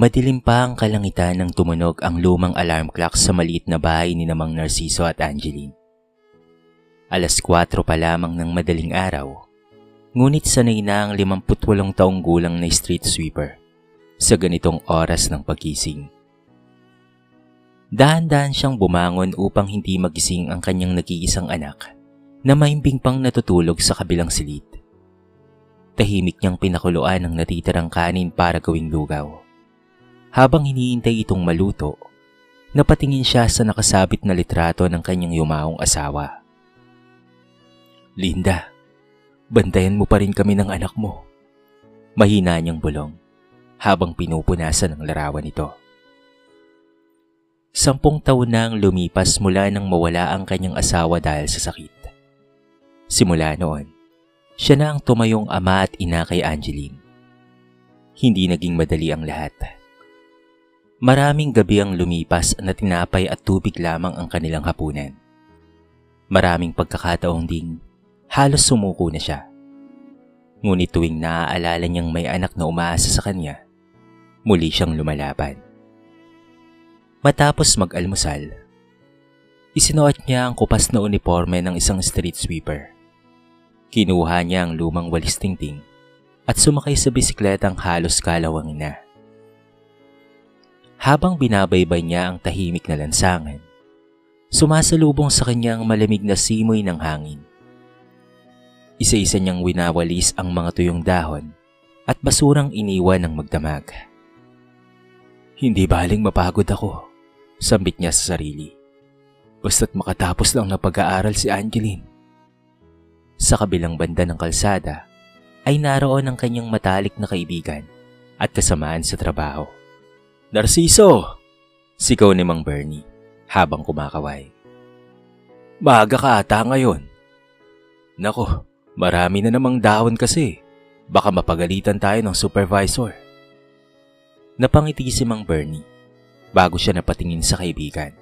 Madilim pa ang kalangitan nang tumunog ang lumang alarm clock sa maliit na bahay ni namang Narciso at Angeline. 4:00 pa lamang ng madaling araw, ngunit sanay na ang 58 taong gulang na street sweeper sa ganitong oras ng pagising. Dahan-dahan siyang bumangon upang hindi magising ang kanyang nag-iisang anak na maimbing pang natutulog sa kabilang silid. Tahimik niyang pinakuluan ang natitirang kanin para gawing lugaw. Habang hinihintay itong maluto, napatingin siya sa nakasabit na litrato ng kanyang yumaong asawa. "Linda, bantayan mo pa rin kami ng anak mo." Mahina niyang bulong habang pinupunasan ang larawan nito. 10 taon na ang lumipas mula nang mawala ang kanyang asawa dahil sa sakit. Simula noon, siya na ang tumayong ama at ina kay Angeline. Hindi naging madali ang lahat. Maraming gabi ang lumipas na tinapay at tubig lamang ang kanilang hapunan. Maraming pagkakataong ding halos sumuko na siya. Ngunit tuwing naaalala niyang may anak na umaasa sa kanya, muli siyang lumalaban. Matapos mag-almusal, isinuot niya ang kupas na uniforme ng isang street sweeper. Kinuha niya ang lumang walis tingting at sumakay sa bisikletang halos kalawangin na. Habang binabaybay niya ang tahimik na lansangan, sumasalubong sa kanya ang malamig na simoy ng hangin. Isa-isa niyang winawalis ang mga tuyong dahon at basurang iniwan ng magdamag. "Hindi baling mapagod ako," sambit niya sa sarili. "Basta't makatapos lang ng pag-aaral si Angeline." Sa kabilang banda ng kalsada ay naroon ang kanyang matalik na kaibigan at kasamaan sa trabaho. "Narciso!" sigaw ni Mang Bernie habang kumakaway. "Maaga ka ata ngayon." "Nako, marami na namang dahon kasi. Baka mapagalitan tayo ng supervisor." Napangiti si Mang Bernie bago siya napatingin sa kaibigan.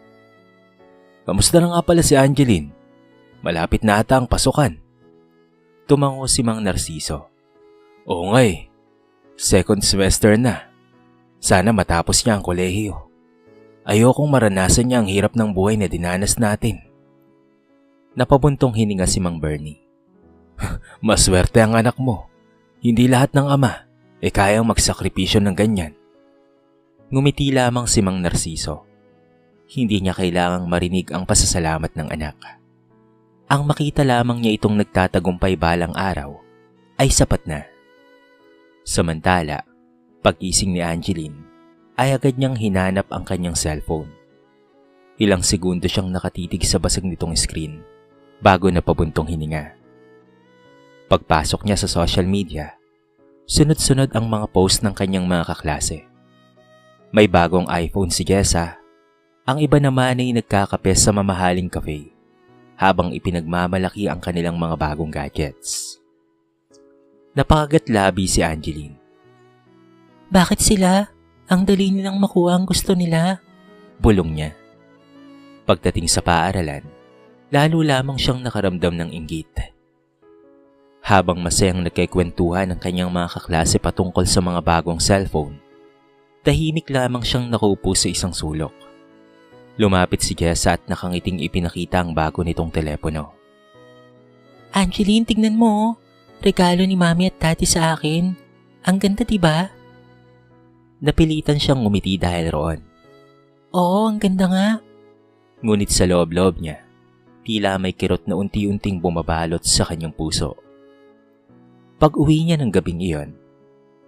"Kamusta na nga pala si Angeline? Malapit na ata ang pasukan." Tumango si Mang Narciso. "Oo nga eh. Second semester na. Sana matapos niya ang kolehiyo. Ayokong maranasan niya ang hirap ng buhay na dinanas natin." Napabuntong hininga si Mang Bernie. "Maswerte ang anak mo. Hindi lahat ng ama kayang magsakripisyo ng ganyan." Ngumiti lamang si Mang Narciso. Hindi niya kailangang marinig ang pasasalamat ng anak. Ang makita lamang niya itong nagtatagumpay balang araw ay sapat na. Samantala, pag-ising ni Angeline ay agad niyang hinanap ang kanyang cellphone. Ilang segundo siyang nakatitig sa basag nitong screen bago napabuntong hininga. Pagpasok niya sa social media, sunod-sunod ang mga post ng kanyang mga kaklase. May bagong iPhone si Jessa, ang iba naman ay nagkakape sa mamahaling cafe habang ipinagmamalaki ang kanilang mga bagong gadgets. Napakagatlabi si Angeline. "Bakit sila? Ang dali nilang makuha ang gusto nila," bulong niya. Pagdating sa paaralan, lalo lamang siyang nakaramdam ng inggit. Habang masayang nagkikwentuhan ng kanyang mga kaklase patungkol sa mga bagong cellphone, tahimik lamang siyang nakaupo sa isang sulok. Lumapit si Jessa at nakangiting ipinakita ang bago nitong telepono. "Angeline, tignan mo. Regalo ni Mami at Daddy sa akin. Ang ganda, diba?" Napilitan siyang ngumiti dahil roon. "Oo, ang ganda nga." Ngunit sa loob-loob niya, tila may kirot na unti-unting bumabalot sa kanyang puso. Pag-uwi niya ng gabing iyon,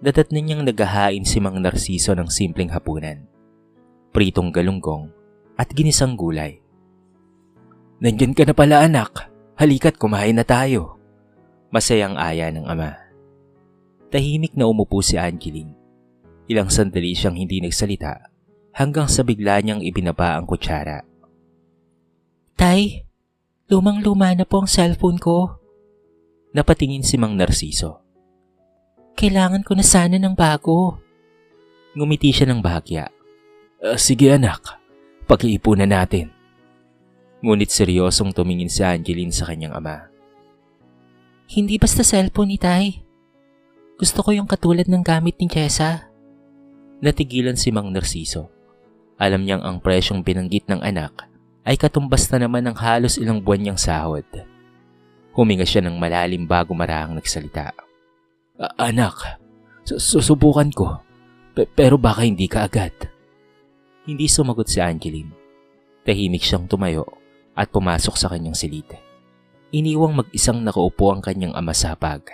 dadatnan niyang naghahain si Mang Narciso ng simpleng hapunan, pritong galunggong at ginisang gulay. "Nandyan ka na pala, anak. Halika't kumain na tayo." Masayang aya ng ama. Tahimik na umupo si Angeline. Ilang sandali siyang hindi nagsalita hanggang sa bigla niyang ibinaba ang kutsara. "Tay, lumang-luma na po ang cellphone ko." Napatingin si Mang Narciso. "Kailangan ko na sana ng bago." Ngumiti siya ng bahagya. Sige anak, pag-iipunan natin." Ngunit seryosong tumingin si Angeline sa kanyang ama. "Hindi basta cellphone ni Tay. Gusto ko yung katulad ng gamit ni Jessa." Natigilan si Mang Narciso. Alam niyang ang presyong binanggit ng anak ay katumbas na naman ng halos ilang buwan niyang sahod. Huminga siya ng malalim bago marahang nagsalita. Anak, susubukan ko. Pero baka hindi ka agad. Hindi sumagot si Angeline. Tahimik siyang tumayo at pumasok sa kanyang silid. Iniwang mag-isang nakaupo ang kanyang ama sa hapag.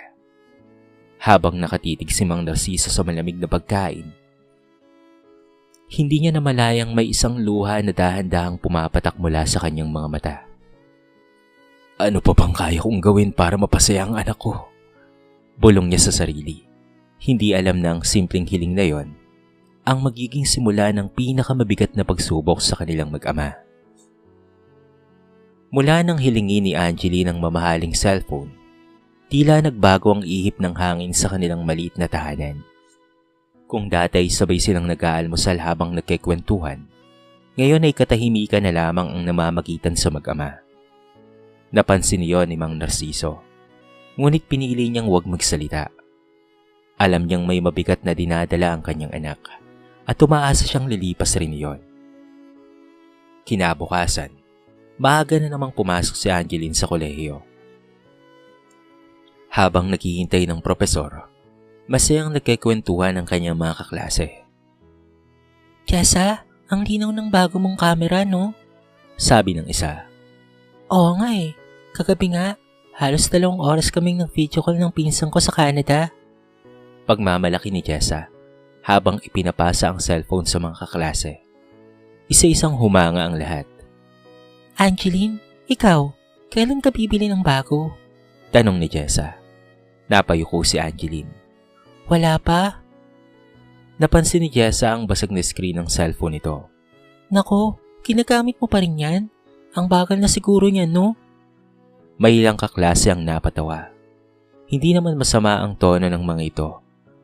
Habang nakatitig si Mang Narciso sa malamig na pagkain, hindi niya namalayang may isang luha na dahan-dahang pumapatak mula sa kanyang mga mata. Ano pa bang kaya kong gawin para mapasaya ang anak ko? Bulong niya sa sarili. Hindi alam na ang simpleng hiling na yon ang magiging simula ng pinakamabigat na pagsubok sa kanilang mag-ama. Mula nang hilingin ni Angeline ang mamahaling cellphone, tila nagbago ang ihip ng hangin sa kanilang maliit na tahanan. Kung dati sabay silang nag-aalmusal habang nagkikwentuhan, ngayon ay katahimikan na lamang ang namamagitan sa mag-ama. Napansin niyon ni Mang Narciso, ngunit pinili niyang huwag magsalita. Alam niyang may mabigat na dinadala ang kanyang anak at umaasa siyang lilipas rin iyon. Kinabukasan, maaga na namang pumasok si Angeline sa kolehiyo. Habang naghihintay ng propesor, masayang nagkikwentuhan ang kanyang mga kaklase. Jessa, ang linaw ng bago mong camera, no? Sabi ng isa. Oo nga eh. Kagabi nga, halos 2 oras kaming nag-video call ng pinsan ko sa Canada. Pagmamalaki ni Jessa habang ipinapasa ang cellphone sa mga kaklase. Isa-isang humanga ang lahat. Angeline, ikaw, kailan ka bibili ng bago? Tanong ni Jessa. Napayuko si Angeline. Wala pa? Napansin ni Jessa ang basag na screen ng cellphone nito. Nako, ginagamit mo pa rin yan? Ang bagal na siguro niyan, no? May ilang kaklase ang napatawa. Hindi naman masama ang tono ng mga ito,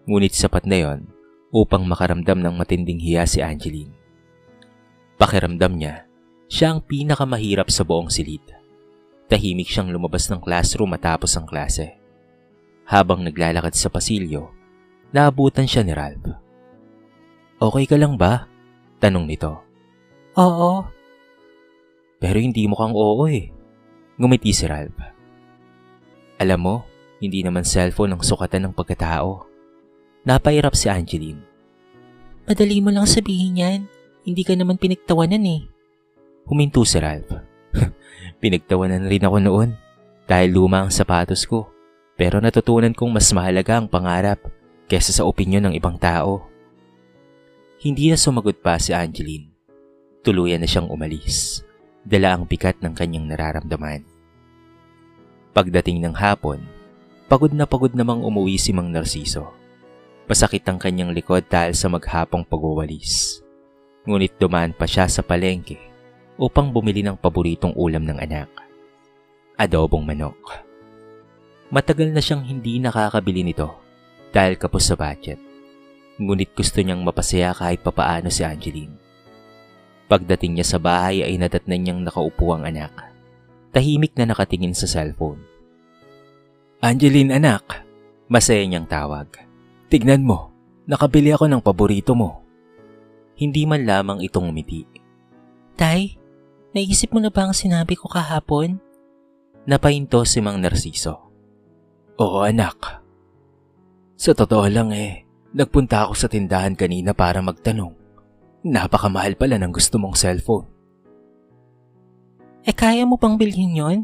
ngunit sapat na yon upang makaramdam ng matinding hiya si Angeline. Pakiramdam niya, siya ang pinakamahirap sa buong silid. Tahimik siyang lumabas ng classroom matapos ang klase. Habang naglalakad sa pasilyo, naabutan siya ni Ralph. Okay ka lang ba? Tanong nito. Oo. Pero hindi mukhang oo eh. Ngumiti si Ralph. Alam mo, hindi naman cellphone ang sukatan ng pagkatao. Napairap si Angeline. Madali mo lang sabihin yan. Hindi ka naman pinagtawanan eh. Huminto si Ralph. Pinagtawanan rin ako noon dahil luma ang sapatos ko. Pero natutunan kong mas mahalaga ang pangarap kesa sa opinyon ng ibang tao. Hindi na sumagot pa si Angeline. Tuluyan na siyang umalis. Dala ang bigat ng kanyang nararamdaman. Pagdating ng hapon, pagod namang umuwi si Mang Narciso. Pasakit ang kanyang likod dahil sa maghapong pagwawalis. Ngunit dumaan pa siya sa palengke upang bumili ng paboritong ulam ng anak. Adobong manok. Matagal na siyang hindi nakakabili nito dahil kapos sa budget. Ngunit gusto niyang mapasaya kahit papaano si Angeline. Pagdating niya sa bahay ay nadatnan niyang nakaupo ang anak. Tahimik na nakatingin sa cellphone. Angeline anak, masaya niyang tawag. Tignan mo, nakabili ako ng paborito mo. Hindi man lamang itong umiti. Tay, naisip mo na ba ang sinabi ko kahapon? Napahinto si Mang Narciso. Oo anak. Sa totoo lang nagpunta ako sa tindahan kanina para magtanong. Napakamahal pala ng gusto mong cellphone. Kaya mo pang bilhin yon?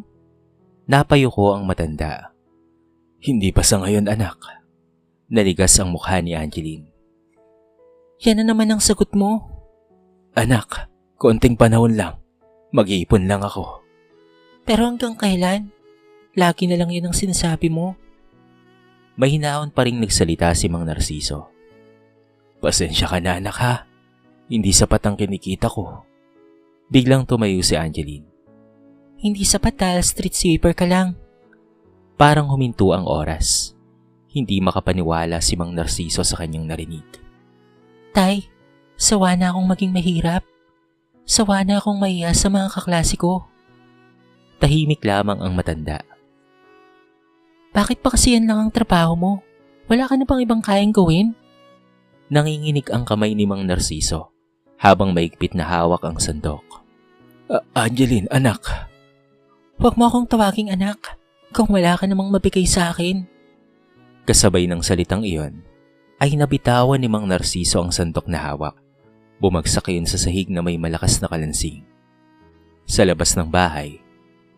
Napayuko ang matanda. Hindi pa sa ngayon anak. Naligas ang mukha ni Angeline. Yan na naman ang sagot mo. Anak, konting panahon lang. Mag-iipon lang ako. Pero hanggang kailan? Lagi na lang yun ang sinasabi mo. Mahinaon pa ring nagsalita si Mang Narciso. Pasensya ka na anak ha. Hindi sapat ang kinikita ko. Biglang tumayo si Angeline. Hindi sapat dahil street sweeper ka lang. Parang huminto ang oras. Hindi makapaniwala si Mang Narciso sa kanyang narinig. Tay, sawa na akong maging mahirap. Sawa na akong maiya sa mga kaklase ko. Tahimik lamang ang matanda. Bakit pa kasi yan lang ang trabaho mo? Wala ka na bang ibang kayang gawin? Nanginginig ang kamay ni Mang Narciso habang maigpit na hawak ang sandok. Angeline, anak. Huwag mo akong tawaging anak kung wala ka namang mabigay sa akin. Kasabay ng salitang iyon, ay nabitawan ni Mang Narciso ang sandok na hawak. Bumagsak iyon sa sahig na may malakas na kalansing. Sa labas ng bahay,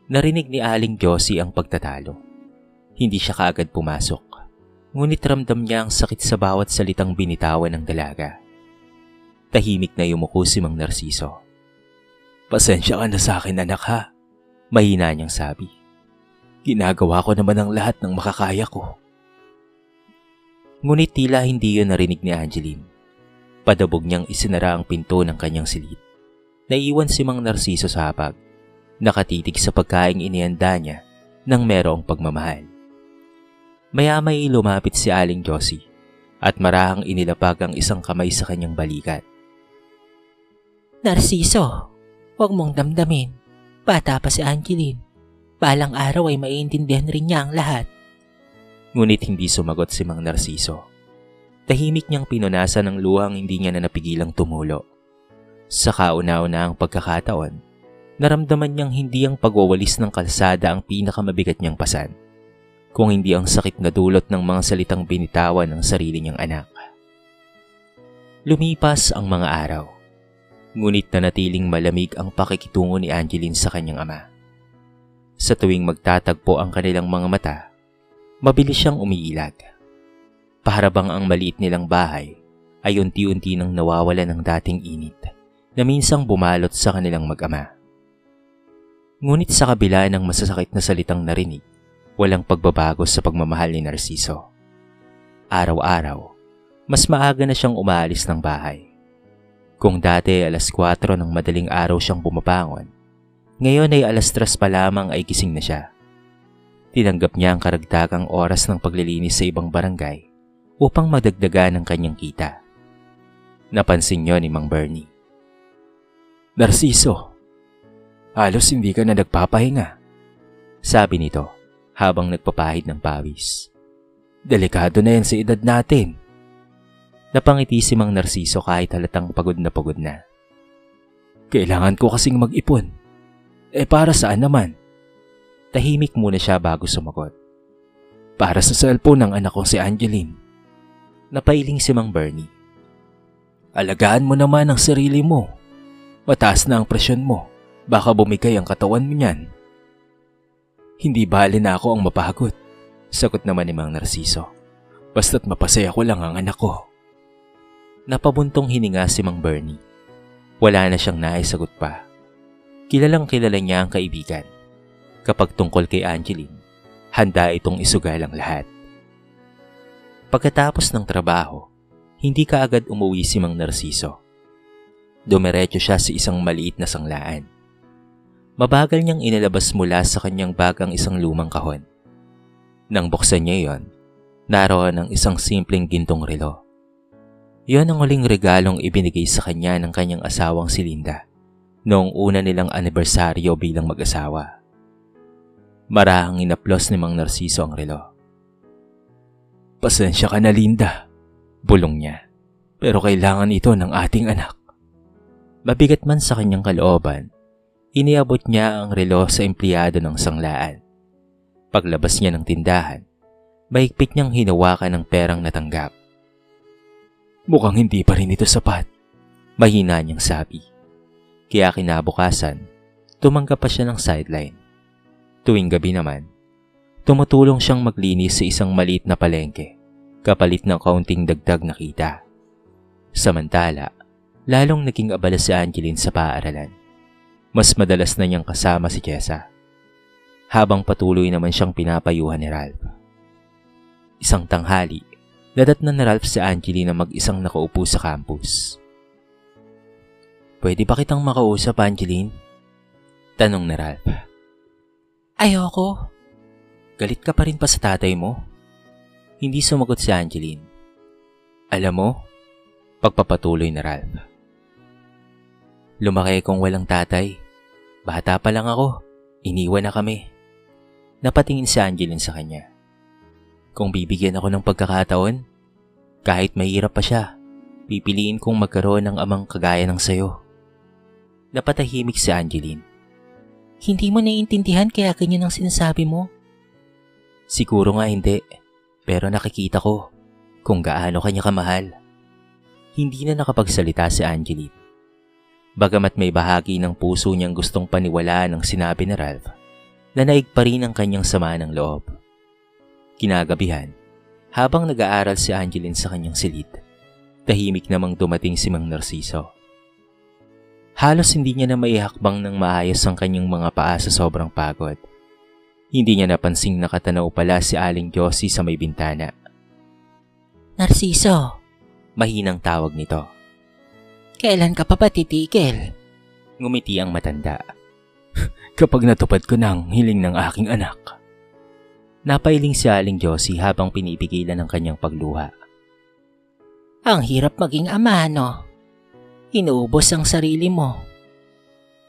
narinig ni Aling Josie ang pagtatalo. Hindi siya kaagad pumasok, ngunit ramdam niya ang sakit sa bawat salitang binitawan ng dalaga. Tahimik na yumuko si Mang Narciso. Pasensya ka na sa akin, anak, ha? Mahina niyang sabi. Ginagawa ko naman ang lahat ng makakaya ko. Ngunit tila hindi yun narinig ni Angeline. Padabog niyang isinara ang pinto ng kanyang silid. Naiwan si Mang Narciso sa hapag, nakatitig sa pagkaing inihanda niya ng merong pagmamahal. Maya-may lumapit si Aling Josie at marahang inilapag ang isang kamay sa kanyang balikat. Narciso, huwag mong damdamin. Bata pa si Angeline. Balang araw ay maiintindihan rin niya ang lahat. Ngunit hindi sumagot si Mang Narciso. Tahimik niyang pinunasan ng luhang hindi niya na napigilang tumulo. Sa kauna-unahang pagkakataon, naramdaman niyang hindi ang pagwawalis ng kalsada ang pinakamabigat niyang pasan, kung hindi ang sakit na dulot ng mga salitang binitawan ng sarili niyang anak. Lumipas ang mga araw, ngunit nanatiling malamig ang pakikitungo ni Angeline sa kanyang ama. Sa tuwing magtatagpo ang kanilang mga mata, mabilis siyang umiilag. Para bang ang maliit nilang bahay ay unti-unti nang nawawala ng dating init na minsang bumalot sa kanilang mag-ama. Ngunit sa kabila ng masasakit na salitang narinig, walang pagbabago sa pagmamahal ni Narciso. Araw-araw, mas maaga na siyang umaalis ng bahay. Kung dati 4:00 ng madaling araw siyang bumabangon, ngayon ay 3:00 pa lamang ay gising na siya. Tinanggap niya ang karagdagang oras ng paglilinis sa ibang barangay upang madagdagan ang kanyang kita. Napansin niyo ni Mang Bernie. Narciso, halos hindi ka na nagpapahinga, sabi nito habang nagpapahid ng pawis. Delikado na yan sa edad natin. Napangiti si Mang Narciso kahit halatang pagod na. Kailangan ko kasing mag-ipon. Para saan naman? Tahimik muna siya bago sumagot. Para sa cellphone ng anak kong si Angeline. Napailing si Mang Bernie. Alagaan mo naman ang sarili mo. Mataas na ang presyon mo. Baka bumigay ang katawan mo niyan. Hindi bali na ako ang mapagod, sagot naman ni Mang Narciso. Basta't mapasaya ko lang ang anak ko. Napabuntong hininga si Mang Bernie. Wala na siyang naisagot pa. Kilalang kilala niya ang kaibigan. Kapag tungkol kay Angeline, handa itong isugal ang lahat. Pagkatapos ng trabaho, hindi kaagad umuwi si Mang Narciso. Dumiretso siya sa isang maliit na sanglaan. Mabagal niyang inilabas mula sa kanyang bag ang isang lumang kahon. Nang buksan niya iyon, naroon ang isang simpleng gintong relo. Iyon ang huling regalong ibinigay sa kanya ng kanyang asawang si Linda noong una nilang anibersaryo bilang mag-asawa. Marahang inaplos ni Mang Narciso ang relo. Pasensya ka na, Linda, bulong niya. Pero kailangan ito ng ating anak. Mabigat man sa kanyang kalooban, iniabot niya ang relo sa empleyado ng sanglaan. Paglabas niya ng tindahan, mahigpit niyang hinawakan ng perang natanggap. Mukhang hindi pa rin ito sapat, mahina niyang sabi. Kaya kinabukasan, tumanggap pa siya ng sideline. Tuwing gabi naman, tumutulong siyang maglinis sa isang maliit na palengke, kapalit ng kaunting dagdag na kita. Samantala, lalong naging abala si Angeline sa paaralan. Mas madalas na niyang kasama si Jessa, habang patuloy naman siyang pinapayuhan ni Ralph. Isang tanghali, nadatnan na Ralph si Angeline na mag-isang nakaupo sa campus. Pwede ba kitang makausap, Angeline? Tanong ni Ralph. Ayoko. Galit ka pa rin pa sa tatay mo? Hindi sumagot si Angeline. Alam mo, pagpapatuloy na Ralph. Lumaki kong walang tatay. Bata pa lang ako, iniwan na kami. Napatingin si Angeline sa kanya. Kung bibigyan ako ng pagkakataon, kahit mahirap pa siya, pipiliin kong magkaroon ng amang kagaya ng sayo. Napatahimik si Angeline. Hindi mo naiintindihan kaya ganyan ang sinasabi mo? Siguro nga hindi, pero nakikita ko kung gaano kanya kamahal. Hindi na nakapagsalita si Angeline. Bagamat may bahagi ng puso niyang gustong paniwalaan ang sinabi ni Ralph, nanaig pa rin ang kanyang sama ng loob. Kinagabihan, habang nag-aaral si Angeline sa kanyang silid, tahimik namang dumating si Mang Narciso. Halos hindi niya na maihakbang ng maayos ang kanyang mga paa sa sobrang pagod. Hindi niya napansing nakatanaw pala si Aling Josie sa may bintana. Narciso, Mahinang tawag nito. kailan ka pa ba titigil? Ngumiti ang matanda. Kapag natupad ko ng hiling ng aking anak. Napailing si Aling Josie habang pinipigilan ang kanyang pagluha. Ang hirap maging ama, no? Inuubos ang sarili mo.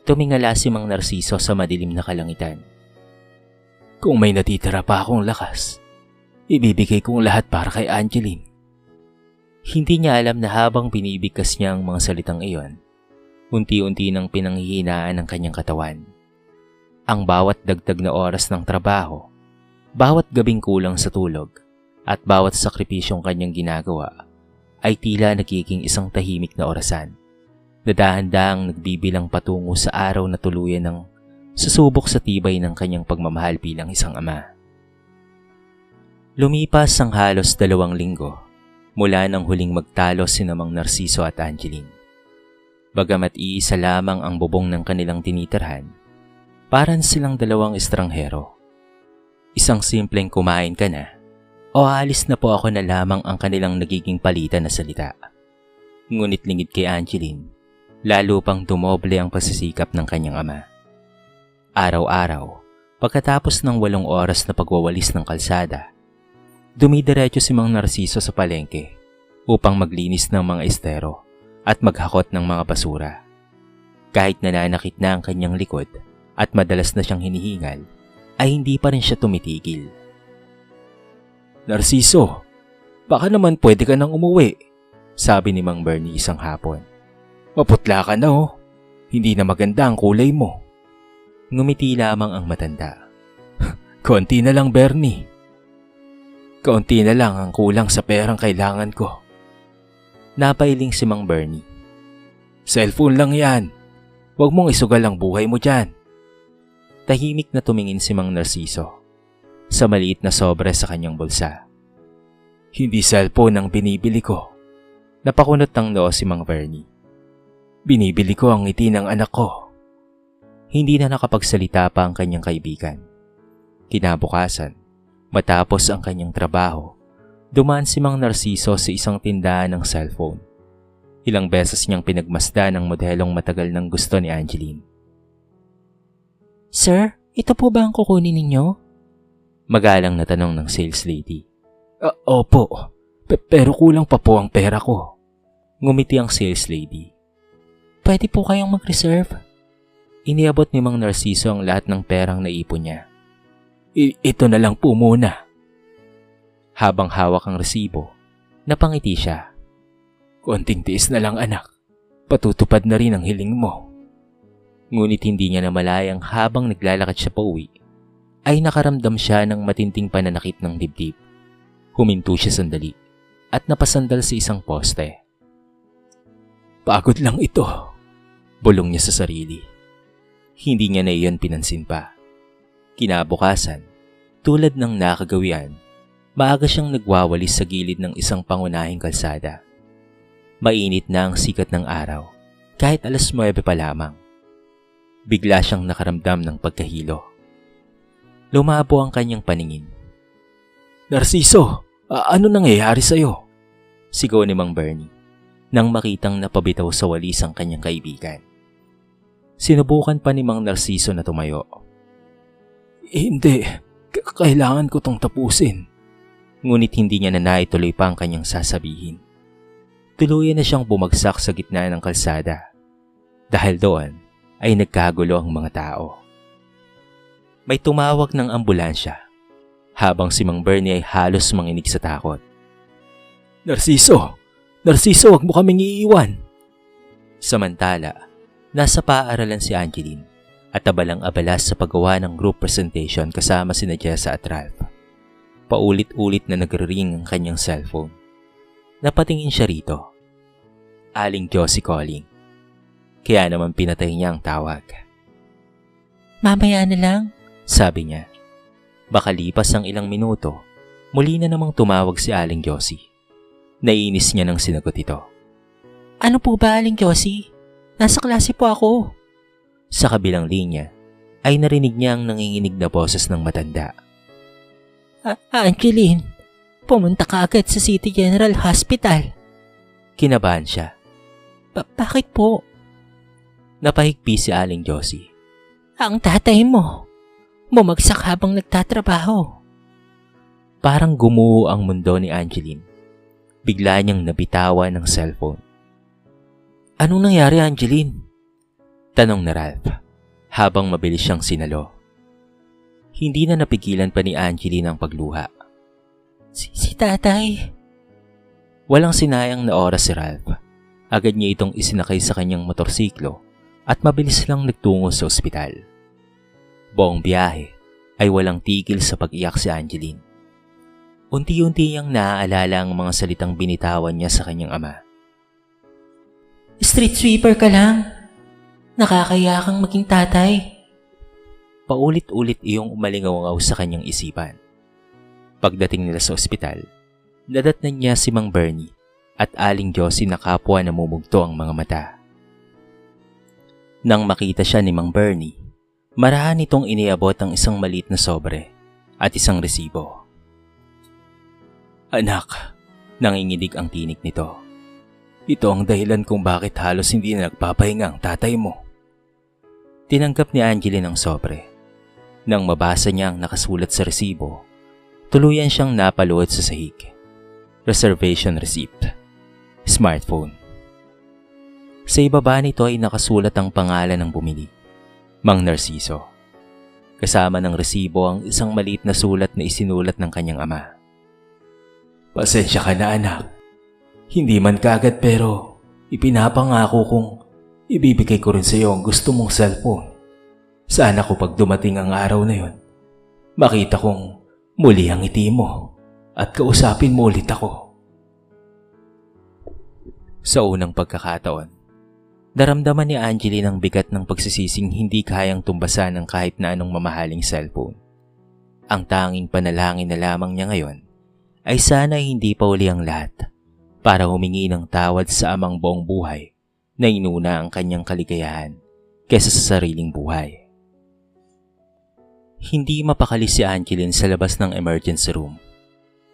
Tumingala si Mang Narciso sa madilim na kalangitan. Kung may natitira pa akong lakas, ibibigay kong lahat para kay Angeline. Hindi niya alam na habang binibigkas niya ang mga salitang iyon, unti-unti nang pinanghihinaan ang kanyang katawan. Ang bawat dagdag na oras ng trabaho, bawat gabing kulang sa tulog, at bawat sakripisyong kanyang ginagawa ay tila nagiging isang tahimik na orasan na dahan-dahang nagbibilang patungo sa araw na tuluyan ng susubok sa tibay ng kanyang pagmamahal bilang isang ama. Lumipas ang halos 2 linggo mula nang huling magtalo sina Mang Narciso at Angeline. Bagamat iisa lamang ang bubong ng kanilang tinitirhan, paran silang 2 estranghero. Isang simpleng kumain ka na o aalis na po ako na lamang ang kanilang nagiging palitan na salita. Ngunit lingid kay Angeline, lalo pang dumoble ang pagsisikap ng kanyang ama. Araw-araw, pagkatapos ng 8 oras na pagwawalis ng kalsada, dumidiretso si Mang Narciso sa palengke upang maglinis ng mga estero at maghakot ng mga basura. Kahit nananakit na ang kanyang likod at madalas na siyang hinihingal, ay hindi pa rin siya tumitigil. Narciso, baka naman pwede ka nang umuwi, sabi ni Mang Bernie isang hapon. Maputla ka na oh, hindi na maganda ang kulay mo. Ngumiti lamang ang matanda. Konti na lang, Bernie. Konti na lang ang kulang sa perang kailangan ko. Napailing si Mang Bernie. Cellphone lang yan. Huwag mong isugal ang buhay mo dyan. Tahimik na tumingin si Mang Narciso sa maliit na sobre sa kanyang bulsa. Hindi cellphone ang binibili ko. Napakunot ng noo si Mang Bernie. Binibili ko ang ngiti ng anak ko. Hindi na nakapagsalita pa ang kanyang kaibigan. Kinabukasan, matapos ang kanyang trabaho, dumaan si Mang Narciso sa isang tindahan ng cellphone. Ilang beses niyang pinagmasdan ang modelong matagal ng gusto ni Angeline. Sir, ito po ba ang kukunin ninyo? Magalang na tanong ng sales lady. Opo, pero kulang pa po ang pera ko. Ngumiti ang sales lady. Pwede po kayong mag-reserve? Iniabot ni Mang Narciso ang lahat ng perang naipon niya. Ito na lang po muna. Habang hawak ang resibo, napangiti siya. Konting tiis na lang anak, patutupad na rin ang hiling mo. Ngunit hindi niya namalayang habang naglalakad siya pauwi, ay nakaramdam siya ng matinding pananakit ng dibdib. Huminto siya sandali at napasandal sa isang poste. Pagod lang ito, bulong niya sa sarili. Hindi niya na iyon pinansin pa. Kinabukasan, tulad ng nakagawian, maaga siyang nagwawalis sa gilid ng isang pangunahing kalsada. Mainit na ang sikat ng araw, kahit 9:00 pa lamang. Bigla siyang nakaramdam ng pagkahilo. Lumabo ang kanyang paningin. Narciso, ano nangyayari sa'yo? Sigaw ni Mang Bernie nang makitang napabitaw sa walis ang kanyang kaibigan. Sinubukan pa ni Mang Narciso na tumayo. Hindi, kailangan ko tong tapusin. Ngunit hindi niya na naituloy pa ang kanyang sasabihin. Tuluyan na siyang bumagsak sa gitna ng kalsada. Dahil doon ay nagkagulo ang mga tao. May tumawag ng ambulansya habang si Mang Bernie ay halos manginig sa takot. Narciso, Narciso, wag mo kaming iiwan. Samantala, nasa paaralan si Angeline at abalang-abala sa paggawa ng group presentation kasama sina Jessa at Ralph. Paulit-ulit na nagre-ring ang kanyang cellphone. Napatingin siya rito. Aling Josie calling. Kaya naman pinatay niya ang tawag. Mamaya na lang. Sabi niya. Makalipas ang ilang minuto, muli na namang tumawag si Aling Josie. Nainis niya nang sinagot ito. Ano po ba, Aling Josie? Nasa klase po ako. Sa kabilang linya, ay narinig niya ang nanginginig na boses ng matanda. Angeline, pumunta ka agad sa City General Hospital. Kinabahan siya. Bakit po? Napahigpi si Aling Josie. Ang tatay mo, bumagsak habang nagtatrabaho. Parang gumuho ang mundo ni Angeline. Bigla niyang nabitawan ng cellphone. Anong nangyari, Angeline? Tanong na Ralph, habang mabilis siyang sinalo. Hindi na napigilan pa ni Angeline ang pagluha. Si tatay. Walang sinayang na oras si Ralph. Agad niya itong isinakay sa kanyang motorsiklo at mabilis lang nagtungo sa ospital. Buong biyahe ay walang tigil sa pag-iyak si Angeline. Unti-unti niyang naaalala ang mga salitang binitawan niya sa kanyang ama. Street sweeper ka lang. Nakakaya kang maging tatay. Paulit-ulit iyong umalingaw sa kanyang isipan. Pagdating nila sa ospital, nadatnan niya si Mang Bernie at Aling Josie na kapwa namumugto ang mga mata. Nang makita siya ni Mang Bernie, marahan itong iniabot ang isang maliit na sobre at isang resibo. Anak, nanginginig ang tinig nito. Ito ang dahilan kung bakit halos hindi na nagpapahinga ang tatay mo. Tinanggap ni Angeline ang sobre. Nang mabasa niya ang nakasulat sa resibo, tuluyan siyang napaluhod sa sahig. Reservation receipt. Smartphone. Sa ibaba nito ay nakasulat ang pangalan ng bumili, Mang Narciso. Kasama ng resibo ang isang maliit na sulat na isinulat ng kanyang ama. Pasensya ka na, anak. Hindi man kaagad pero ipinapangako kong ibibigay ko rin sa iyo ang gusto mong cellphone. Sana ko pag dumating ang araw na yon, makita kong muli ang ngiti mo at kausapin mo ulit ako. Sa unang pagkakataon, naramdaman ni Angeline ang bigat ng pagsisising hindi kayang tumbasan ng kahit na anong mamahaling cellphone. Ang tanging panalangin na lamang niya ngayon ay sana hindi pa uli ang lahat para humingi ng tawad sa amang buong buhay na inuna ang kanyang kaligayahan kesa sa sariling buhay. Hindi mapakali si Angeline sa labas ng emergency room.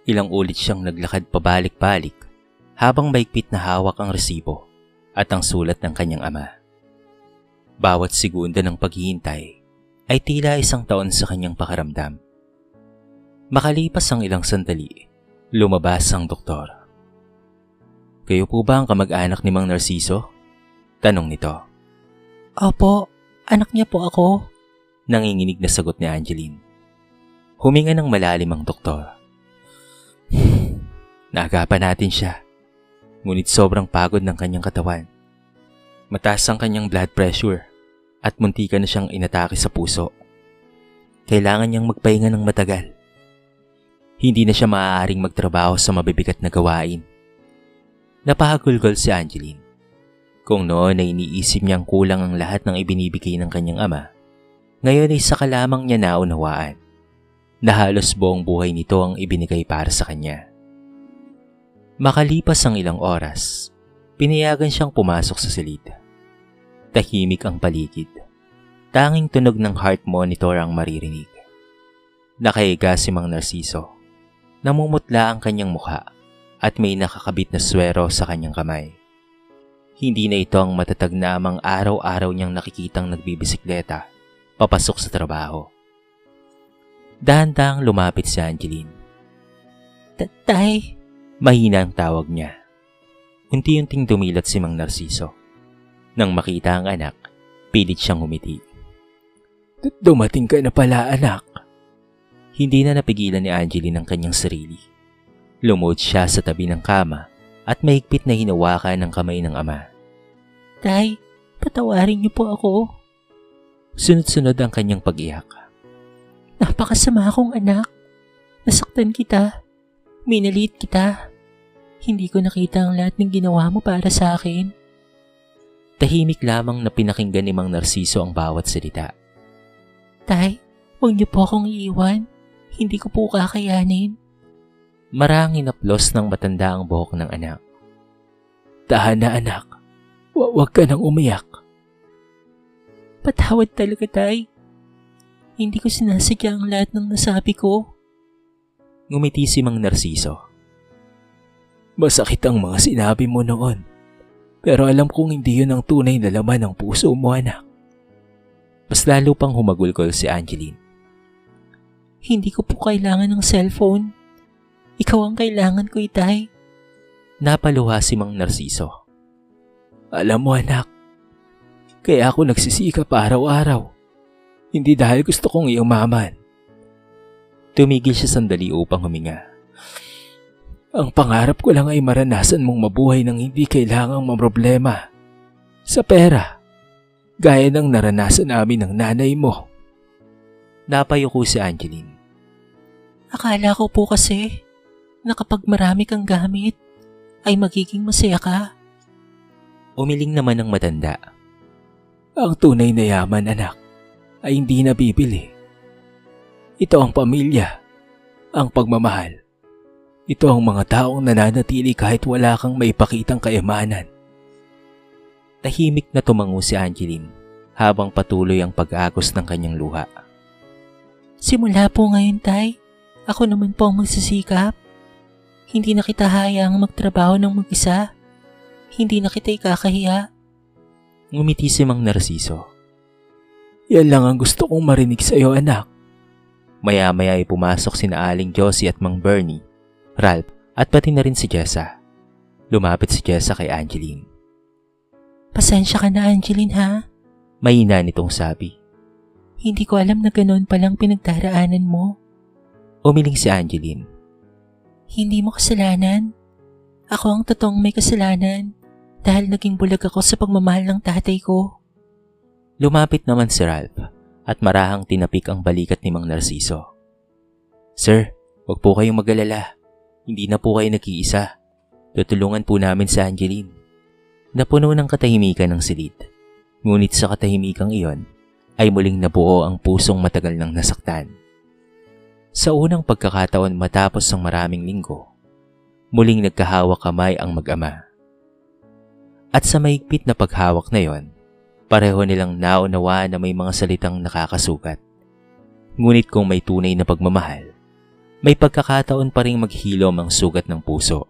Ilang ulit siyang naglakad pabalik-balik habang maigpit na hawak ang resibo at ang sulat ng kanyang ama. Bawat segunda ng paghihintay ay tila isang taon sa kanyang pakiramdam. Makalipas ang ilang sandali, lumabas ang doktor. Kayo po ba ang kamag-anak ni Mang Narciso? Tanong nito. Opo, anak niya po ako. Nanginginig na sagot ni Angeline. Huminga ng malalim ang doktor. Naagapan natin siya. Ngunit sobrang pagod ng kanyang katawan. Mataas ang kanyang blood pressure at muntika na siyang inatake sa puso. Kailangan niyang magpahinga ng matagal. Hindi na siya maaaring magtrabaho sa mabibigat na gawain. Napahagulgol si Angeline. Kung noon ay iniisip niyang kulang ang lahat ng ibinibigay ng kanyang ama, ngayon ay saka lamang niya naunawaan na halos buong buhay nito ang ibinigay para sa kanya. Makalipas ang ilang oras, pinayagan siyang pumasok sa silid. Tahimik ang paligid. Tanging tunog ng heart monitor ang maririnig. Nakahiga si Mang Narciso. Namumutla ang kanyang mukha at may nakakabit na swero sa kanyang kamay. Hindi na ito ang matatag na amang araw-araw niyang nakikitang nagbibisikleta papasok sa trabaho. Dahan-dahang lumapit si Angeline. Tay? Mahina ang tawag niya. Unti-unting dumilat si Mang Narciso. Nang makita ang anak, pilit siyang umiti. Dumating ka na pala, anak. Hindi na napigilan ni Angeline ang kanyang sarili. Lumuhod siya sa tabi ng kama at mahigpit na hinawakan ng kamay ng ama. Tay, patawarin niyo po ako. Sunod-sunod ang kanyang pag-iyak. Napakasama akong anak. Nasaktan kita. Minalit kita. Hindi ko nakita ang lahat ng ginawa mo para sa akin. Tahimik lamang na pinakinggan ni Mang Narciso ang bawat salita. Tay, huwag niyo po akong iiwan. Hindi ko po kakayanin. Marahang hinaplos ng matanda ang buhok ng anak. Tahan na anak. Huwag ka nang umiyak. Patawad talaga, Tay. Hindi ko sinasadya ang lahat ng nasabi ko. Ngumiti si Mang Narciso. Masakit ang mga sinabi mo noon. Pero alam kong hindi yun ang tunay na laman ng puso mo, anak. Mas lalo pang humagulgol si Angeline. Hindi ko po kailangan ng cellphone. Ikaw ang kailangan ko, Itay. Napaluha si Mang Narciso. Alam mo, anak, kaya ako nagsisikap araw-araw. Hindi dahil gusto kong iumaman. Tumigil siya sandali upang huminga. Ang pangarap ko lang ay maranasan mong mabuhay ng hindi kailangang mamroblema sa pera, gaya ng naranasan namin ng nanay mo. Napayuko si Angeline. Akala ko po kasi na kapag marami kang gamit, ay magiging masaya ka. Umiling naman ang matanda. Ang tunay na yaman, anak, ay hindi nabibili. Ito ang pamilya, ang pagmamahal. Ito ang mga taong nananatili kahit wala kang maipakitang kayamanan. Tahimik na tumango si Angeline habang patuloy ang pag-agos ng kanyang luha. Simula po ngayon, Tay, ako naman po ang magsisikap. Hindi na kita hayaang magtrabaho ng mag-isa. Hindi na kita ikakahiya. Ngumiti si Mang Narciso. Yan lang ang gusto kong marinig sa iyo, anak. Maya-maya ay pumasok sina Aling Josie at Mang Bernie, Ralph at pati na rin si Jessa. Lumapit si Jessa kay Angeline. Pasensya ka na, Angeline, ha? Mahina nitong sabi. Hindi ko alam na ganoon palang pinagdaraanan mo. Umiling si Angeline. Hindi mo kasalanan. Ako ang totoong may kasalanan dahil naging bulag ako sa pagmamahal ng tatay ko. Lumapit naman si Ralph at marahang tinapik ang balikat ni Mang Narciso. Sir, huwag po kayong mag-alala. Hindi na po kayo nag-iisa. Tutulungan po namin si Angeline. Napuno ng katahimikan ng silid. Ngunit sa katahimikang iyon ay muling nabuo ang pusong matagal nang nasaktan. Sa unang pagkakataon matapos ang maraming linggo, muling nagkahawak kamay ang mag-ama. At sa mahigpit na paghawak na yon, pareho nilang naunawa na may mga salitang nakakasugat. Ngunit kung may tunay na pagmamahal, may pagkakataon pa ring maghilom ang sugat ng puso.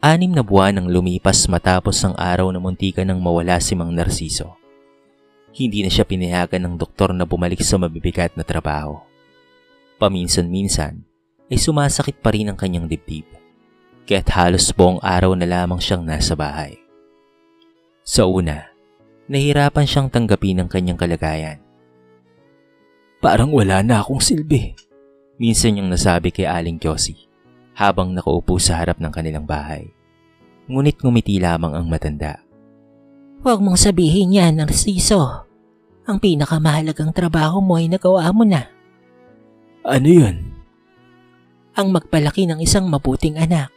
6 na buwan ang lumipas matapos ang araw na muntikan nang mawala si Mang Narciso. Hindi na siya pinayagan ng doktor na bumalik sa mabibigat na trabaho. Paminsan-minsan ay sumasakit pa rin ang kanyang dibdib, kaya't halos buong araw na lamang siyang nasa bahay. Sa una, nahirapan siyang tanggapin ang kanyang kalagayan. Parang wala na akong silbi, minsan niyang nasabi kay Aling Josie habang nakaupo sa harap ng kanilang bahay. Ngunit ngumiti lamang ang matanda. Huwag mong sabihin yan, Narciso. Ang pinakamahalagang trabaho mo ay nagawa mo na. Ano yun? Ang magpalaki ng isang mabuting anak.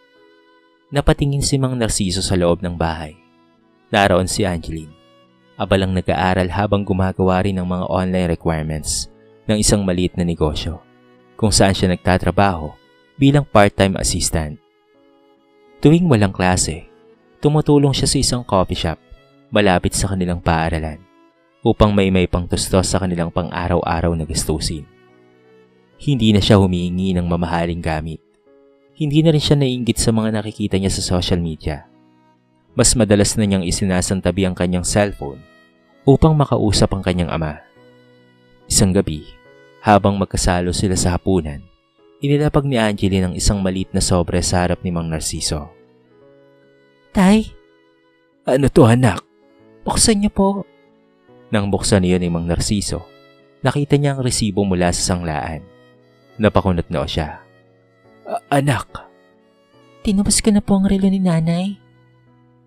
Napatingin si Mang Narciso sa loob ng bahay. Naroon si Angeline, abalang nag-aaral habang gumagawa rin ng mga online requirements ng isang maliit na negosyo kung saan siya nagtatrabaho bilang part-time assistant. Tuwing walang klase, tumutulong siya sa isang coffee shop malapit sa kanilang paaralan upang may pangtustos sa kanilang pang-araw-araw na gastusin. Hindi na siya humihingi ng mamahaling gamit. Hindi na rin siya naiinggit sa mga nakikita niya sa social media. Mas madalas na niyang isinasantabi ang kanyang cellphone upang makausap ang kanyang ama. Isang gabi, habang magkasalo sila sa hapunan, inilapag ni Angeline ang isang maliit na sobre sa harap ni Mang Narciso. Tay, Ano to, anak? buksan niyo po. Nang buksan niyo ni Mang Narciso, nakita niya ang resibo mula sa sanglaan. Napakunot noo siya. Anak. Tinubos ko na po ang relo ni nanay.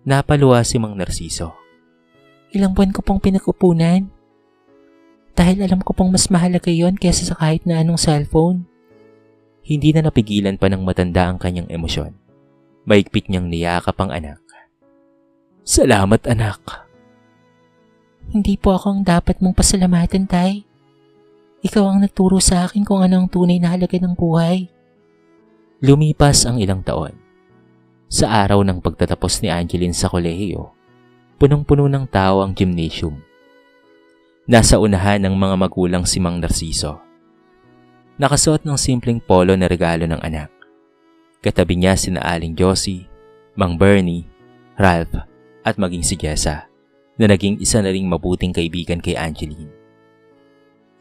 Napaluha si Mang Narciso. Ilang buwan ko pong pinag-upunan. Dahil alam ko pong mas mahalaga yon kaysa sa kahit na anong cellphone. Hindi na napigilan pa ng matanda ang kanyang emosyon. Maigpit niyang niyakap ang anak. Salamat, anak. Hindi po ako ang dapat mong pasalamatan, Tay. Ikaw ang nagturo sa akin kung ano ang tunay na halaga ng buhay. Lumipas ang ilang taon. Sa araw ng pagtatapos ni Angeline sa kolehiyo, punong-puno ng tao ang gymnasium. Nasa unahan ng mga magulang si Mang Narciso. Nakasuot ng simpleng polo na regalo ng anak. Katabi niya sina Aling Josie, Mang Bernie, Ralph at maging si Jessa na naging isa na ring mabuting kaibigan kay Angeline.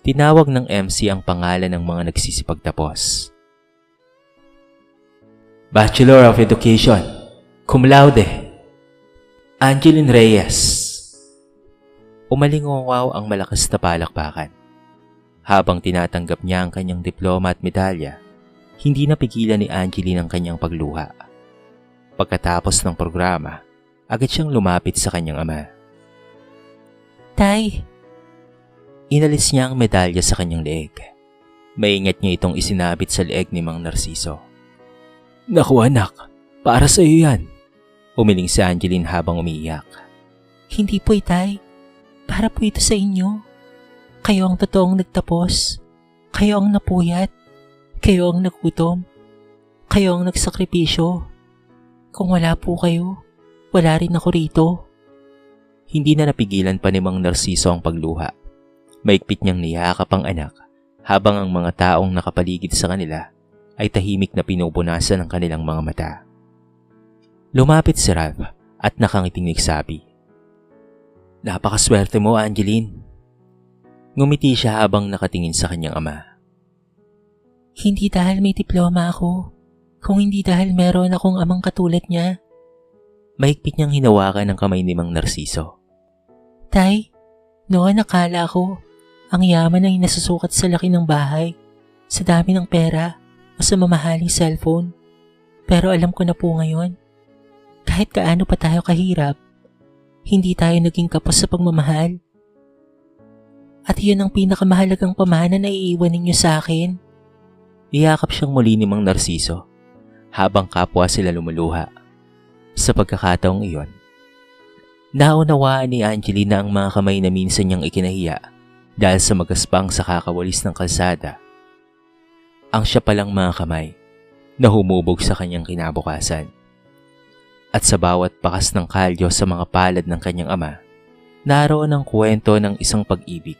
Tinawag ng MC ang pangalan ng mga nagsisipagtapos. Bachelor of Education, cum laude, Angeline Reyes. Umalingaw ang malakas na palakpakan. Habang tinatanggap niya ang kanyang diploma at medalya, hindi napigilan ni Angeline ang kanyang pagluha. Pagkatapos ng programa, agad siyang lumapit sa kanyang ama. Tay! Inalis niya ang medalya sa kanyang leeg. Maingat niya itong isinabit sa leeg ni Mang Narciso. Naku anak, para sa iyo yan. Umiling si Angeline habang umiiyak. Hindi po, Tay. Para po ito sa inyo. Kayo ang totoong nagtapos. Kayo ang napuyat. Kayo ang nagutom. Kayo ang nagsakripisyo. Kung wala po kayo, wala rin ako rito. Hindi na napigilan pa ni Mang Narciso ang pagluha. Maigpit niyang niyakap ang anak habang ang mga taong nakapaligid sa kanila ay tahimik na pinupunasan ang kanilang mga mata. Lumapit si Ralph at nakangiting nagsabi, Napakaswerte mo, Angeline. Ngumiti siya habang nakatingin sa kanyang ama. Hindi dahil may diploma ako, kung hindi dahil meron akong amang katulad niya. Mahigpit niyang hinawakan ang kamay ni Mang Narciso. Tay, noon nakala ko, ang yaman ay nasusukat sa laki ng bahay, sa dami ng pera, o sa mamahaling cellphone. Pero alam ko na po ngayon, kahit kaano pa tayo kahirap, hindi tayo naging kapos sa pagmamahal. At yun ang pinakamahalagang pamana na iiwan ninyo sa akin. Iyakap siyang muli ni Mang Narciso habang kapwa sila lumuluha. Sa pagkakataong iyon, naunawaan ni Angeline na ang mga kamay na minsan niyang ikinahiya dahil sa magaspang sa kakawalis ng kalsada. Ang siya palang mga kamay na humubog sa kanyang kinabukasan. At sa bawat bakas ng kalyo sa mga palad ng kanyang ama, naroon ang kwento ng isang pag-ibig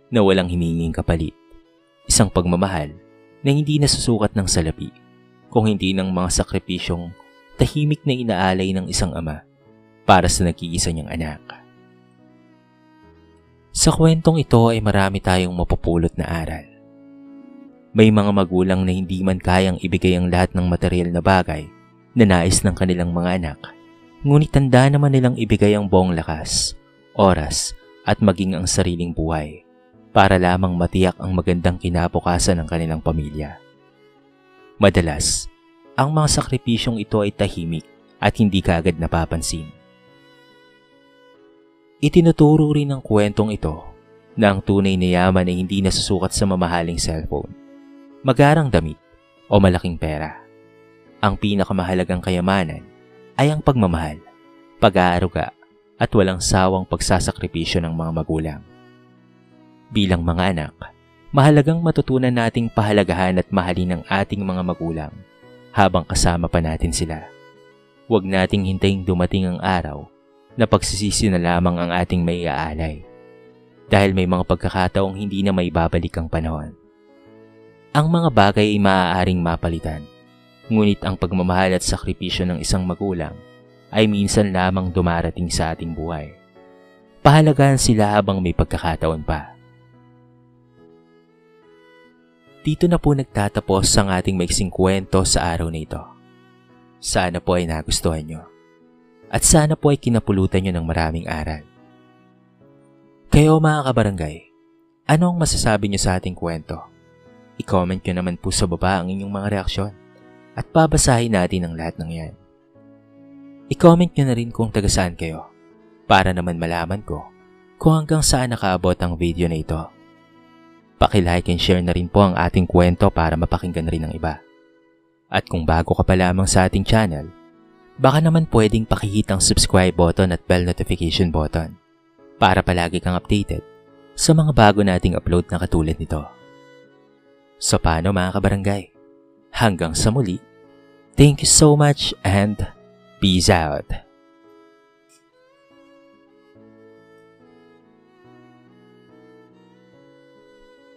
na walang hininging kapalit. Isang pagmamahal na hindi nasusukat ng salapi, kung hindi ng mga sakripisyong tahimik na inaalay ng isang ama para sa nag-iisa niyang anak. Sa kwentong ito ay marami tayong mapupulot na aral. May mga magulang na hindi man kayang ibigay ang lahat ng material na bagay na nais ng kanilang mga anak, ngunit tanda naman nilang ibigay ang buong lakas, oras at maging ang sariling buhay para lamang matiyak ang magandang kinabukasan ng kanilang pamilya. Madalas, ang mga sakripisyong ito ay tahimik at hindi kaagad napapansin. Itinuturo rin ng kwentong ito na ang tunay na yaman ay hindi nasusukat sa mamahaling cellphone, magarang damit o malaking pera. Ang pinakamahalagang kayamanan ay ang pagmamahal, pag-aaruga at walang sawang pagsasakripisyo ng mga magulang. Bilang mga anak, mahalagang matutunan nating pahalagahan at mahalin ang ating mga magulang habang kasama pa natin sila. Huwag nating hintayin dumating ang araw na pagsisisi na lamang ang ating maiaalay dahil may mga pagkakataong hindi na may babalik ang panahon. Ang mga bagay ay maaaring mapalitan, ngunit ang pagmamahal at sakripisyo ng isang magulang ay minsan lamang dumarating sa ating buhay. Pahalagahan sila habang may pagkakataon pa. Dito na po nagtatapos ang ating maiksing kwento sa araw na ito. Sana po ay nagustuhan nyo. At sana po ay kinapulutan nyo ng maraming aral. Kayo mga kabarangay, ano ang masasabi nyo sa ating kwento? I-comment nyo naman po sa baba ang inyong mga reaksyon. at babasahin natin ang lahat ng yan. I-comment nyo na rin kung taga saan kayo para naman malaman ko kung hanggang saan nakaabot ang video na ito. Paki-like and share na rin po ang ating kwento para mapakinggan rin ng iba. At kung bago ka pa lamang sa ating channel, baka naman pwedeng pakihit ang subscribe button at bell notification button para palagi kang updated sa mga bago nating upload na katulad nito. So paano mga kabarangay? Hanggang sa muli, thank you so much and peace out!